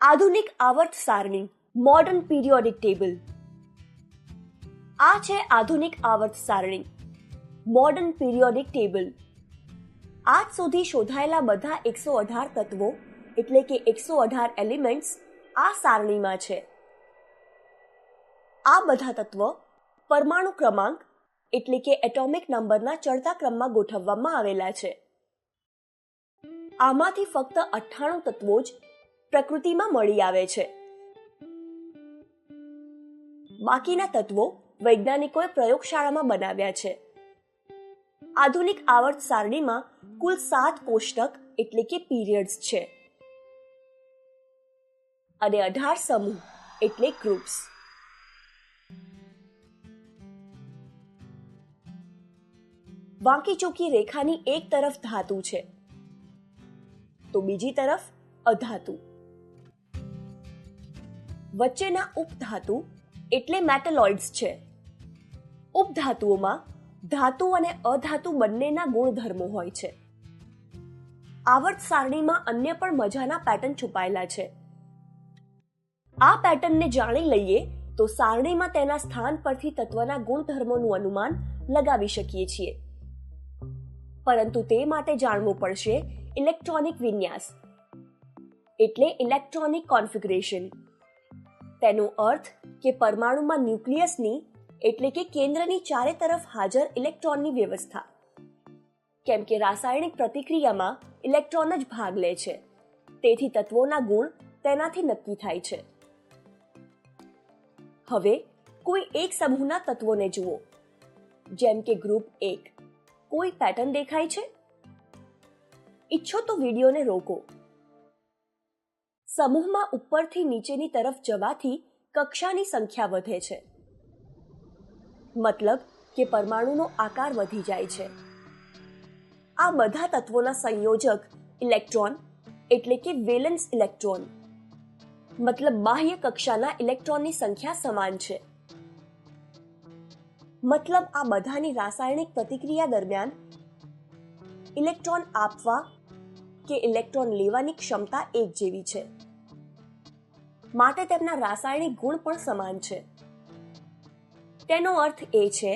આધુનિક આવર્ત સારણી, modern periodic table. આ છે આધુનિક આવર્ત સારણી, મોડર્ન પીરિયોડિક ટેબલ. આજ સુધી શોધાયેલા બધા 118 તત્વો એટલે કે 118 એલિમેન્ટ્સ આ સારણીમાં છે. આ બધા તત્વો પરમાણુ ક્રમાંક એટલે કે એટોમિક નંબરના ચડતા ક્રમમાં ગોઠવવામાં આવેલા છે. આમાંથી ફક્ત 98 તત્વો જ પ્રકૃતિમાં મળી આવે છે. બાકીના તત્વો વૈજ્ઞાનિકોએ પ્રયોગશાળામાં બનાવ્યા છે. આધુનિક આવર્ત સારણીમાં કુલ 7 કોષ્ટક એટલે કે પીરિયડ્સ છે અને 18 સમૂહ એટલે ગ્રુપ્સ. વાંકી ચૂકી રેખાની એક તરફ ધાતુ છે તો બીજી તરફ અધાતુ. વચ્ચેના ઉપધાતુ એટલે મેટલોઇડ્સ છે. ઉપધાતુઓમાં ધાતુ અને અધાતુ બંનેના ગુણધર્મો હોય છે. આવર્ત સારણીમાં અન્ય પણ મજાના પેટર્ન છુપાયેલા છે. આ પેટર્નને જાણી લઈએ તો સારણીમાં તેના સ્થાન પરથી તત્વના ગુણધર્મોનું અનુમાન લગાવી શકીએ છીએ. પરંતુ તે માટે જાણવું પડશે ઇલેક્ટ્રોનિક વિન્યાસ એટલે ઇલેક્ટ્રોનિક કોન્ફિગરેશન. તેનો અર્થ કે પરમાણુમાં ન્યુક્લિયસની એટલે કે કેન્દ્રની ચારે તરફ હાજર ઇલેક્ટ્રોનની વ્યવસ્થા. કેમ કે રાસાયણિક પ્રતિક્રિયામાં ઇલેક્ટ્રોન જ ભાગ લે છે, તેથી તત્વોના ગુણ તેનાથી નક્કી થાય છે. હવે કોઈ એક સમૂહના તત્વોને જુઓ, જેમ કે ગ્રુપ 1. કોઈ પેટર્ન દેખાય છે? ઈચ્છો તો વિડીયોને રોકો. સમૂહમાં ઉપરથી નીચેની તરફ જવાથી કક્ષાની સંખ્યા વધે છે, મતલબ કે પરમાણુનો આકાર વધી જાય છે. આ બધા તત્વોના સંયોજક ઇલેક્ટ્રોન એટલે કે વેલેન્સ ઇલેક્ટ્રોન મતલબ બાહ્ય કક્ષાના ઇલેક્ટ્રોનની સંખ્યા સમાન છે. મતલબ આ બધાની રાસાયણિક પ્રતિક્રિયા દરમિયાન ઇલેક્ટ્રોન આપવા કે ઇલેક્ટ્રોન લેવાની ક્ષમતા એક જેવી છે, માટે તેમના રાસાયણિક ગુણ પણ સમાન છે. તેનો અર્થ એ છે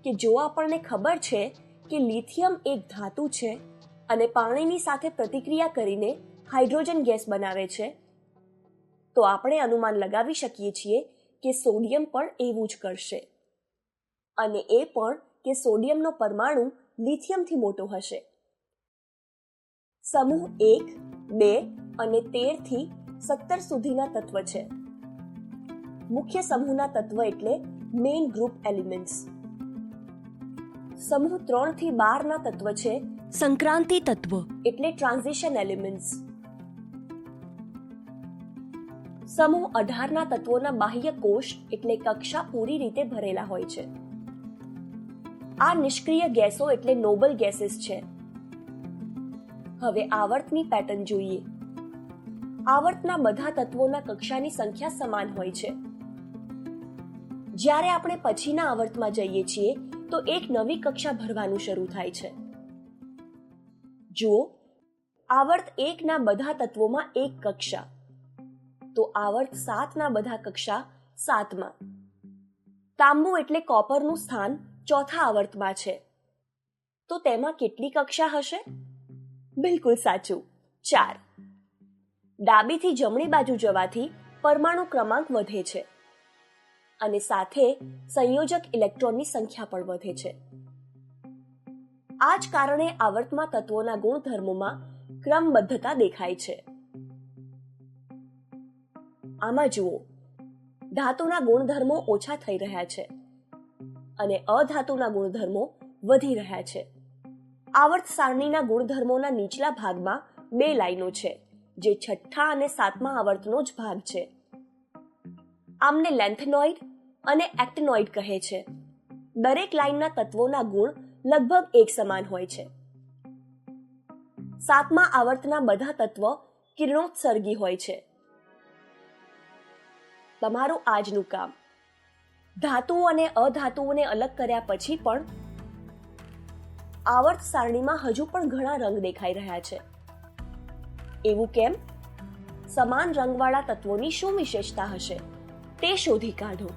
કે જો આપણને ખબર છે કે લિથિયમ એક ધાતુ છે અને પાણીની સાથે પ્રતિક્રિયા કરીને હાઇડ્રોજન ગેસ બનાવે છે, તો આપણે અનુમાન લગાવી શકીએ છીએ કે સોડિયમ પણ એવું જ કરશે, અને એ પણ કે સોડિયમનો પરમાણુ લિથિયમથી મોટો હશે. સમૂહ 1, 2 અને 13 થી 17 સુધીના તત્વ છે. મુખ્ય સમૂહના તત્વ એટલે મેઇન ગ્રુપ એલિમેન્ટ્સ. સમૂહ 3 થી 12 ના તત્વ છે સંક્રાંતિ તત્વ એટલે ટ્રાન્ઝિશન એલિમેન્ટ્સ. સમૂહ 18 ના તત્વોના બાહ્ય કોષ એટલે કક્ષા પૂરી રીતે ભરેલા હોય છે. આ નિષ્ક્રિય ગેસો એટલે નોબલ ગેસીસ છે. હવે આવર્તની પેટર્ન જોઈએ. આવર્તના બધા તત્વોના કક્ષાની સંખ્યા સમાન હોય છે. જ્યારે આપણે પછીના આવર્તમાં જઈએ છીએ તો એક નવી કક્ષા ભરવાનું શરૂ થાય છે. જુઓ, આવર્ત 1 ના બધા તત્વોમાં એક કક્ષા, તો આવર્ત 7 ના બધા કક્ષા 7માં. તાંબુ એટલે કોપરનું સ્થાન ચોથા આવર્તમાં છે, તો તેમાં કેટલી કક્ષા હશે? બિલકુલ સાચું, 4. ડાબીથી જમણી બાજુ જવાથી પરમાણુ ક્રમાંક વધે છે અને સાથે સંયોજક ઇલેક્ટ્રોનની સંખ્યા પણ વધે છે. આ જ કારણે આવર્તમાં તત્વોના ગુણધર્મોમાં ક્રમબદ્ધતા દેખાય છે. આમાં જુઓ, ધાતુના ગુણધર્મો ઓછા થઈ રહ્યા છે અને અધાતુના ગુણધર્મો વધી રહ્યા છે. આવર્ત સારણીના ગુણધર્મોના નીચલા ભાગમાં 2 લાઈનો છે, જે છઠ્ઠા અને 7મા આવર્તનો જ ભાગ છે. આમને લેન્થેનોઇડ અને એક્ટિનોઇડ કહે છે. દરેક લાઈનના તત્વોના ગુણ લગભગ એક સમાન હોય છે. 7મા આવર્તના બધા તત્વ કિરણોત્સર્ગી હોય છે. તમારું આજનું કામ, ધાતુઓ અને અધાતુઓને અલગ કર્યા પછી પણ આવર્ત સારણીમાં હજુ પણ ઘણા રંગ દેખાઈ રહ્યા છે. એવું કેમ? સમાન રંગવાળા તત્વોની શું વિશેષતા હશે તે શોધી કાઢો.